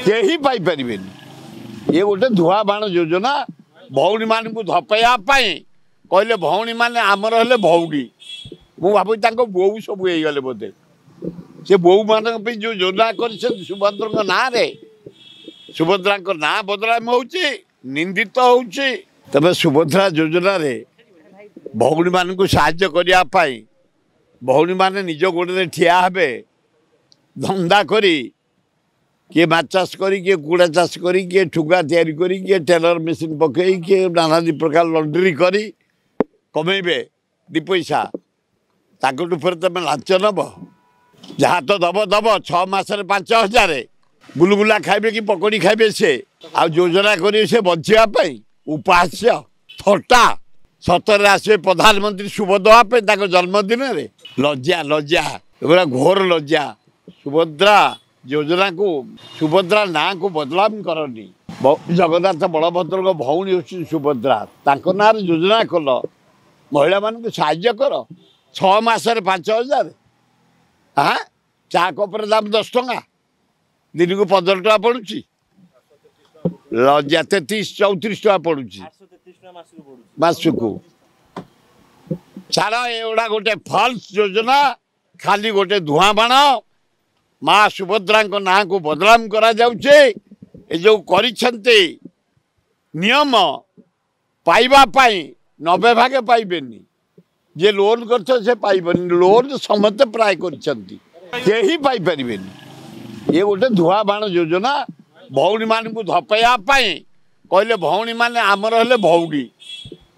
केही पाई परिबेनी ये गोटे धुआ बाण योजना भौणी मान को धपाइया कहले भौणी मैंने आमर हेले भौगी मु भाव बो सब गले बोधे से बो मान जो योजना कर सुभद्रा ना रे सुभद्रा ना बदनाम हो निंदित हो तबे सुभद्रा योजना रे भौणी मान को साहाय्य करने भौणी मैंने निज गोड़े ठिया हे धंदा करी किए माछ चाष करी किए कुड़ा चाष करी किए ठुगा तैयारी करी किए टेलर मेसीन पकई किए नाना प्रकार लंड्री करी कमेबे दी पैसा ताकू फिर तुम लांच नब जहाँ तो दब दब 6 मासरे 5,000 गुलगुला खाइबे कि पकड़ी खाइबे से आ योजना करी से बचापी उपास्य थटा सतरे आसवे प्रधानमंत्री शुभ देवाई जन्मदिन रे लज्जा लज्जा एगुड़ा घोर लज्जा सुभद्रा योजना को सुभद्रा ना को बदलाम करनी जगन्नाथ बलभद्र भौणी हो सुभद्रा ना योजना कल महिला मान को साहाय्य कर 6 मासरे 5,000 हाँ चा कपर दाम 10 टंका दिन को 15 टका पड़ुची लज्जा 33-34 टका पड़ुची मासकू छाड़ एगुड़ा गोटे फल्स योजना खाली गोटे धुआं बाण माँ सुभद्रा ना को बदनाम करा जो करिछन्ते नियम पाइबा पाई 90 भागे पाइबेनी जे लोन कर से पाइबनी लोन समस्त प्राय करी पाई परिबेनी ये गोटे धुआ बाण योजना भौणी मान को धपाइया कहले भौणी मैंने आमर हेले भौगी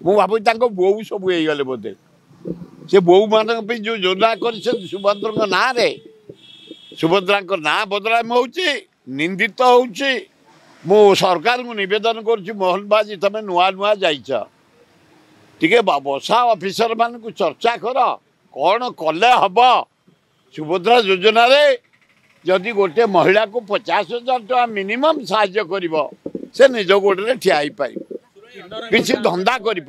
मु भाव बो सब गले बोधे से बो मान जो योजना कर सुभद्रा ना रे सुभद्रा ना बदनाम हो निंदित हो मु सरकार को निवेदन कर मोहन बाजी तमें नुआ नुआ जाइछ टिके बसा ऑफिसर मान को चर्चा कर कौन कले हम सुभद्रा योजना रे जदि गोटे महिला को 50,000 टका मिनिमम साहाय्य कर से निज गोड़े ठिया पार किसी धंदा कर।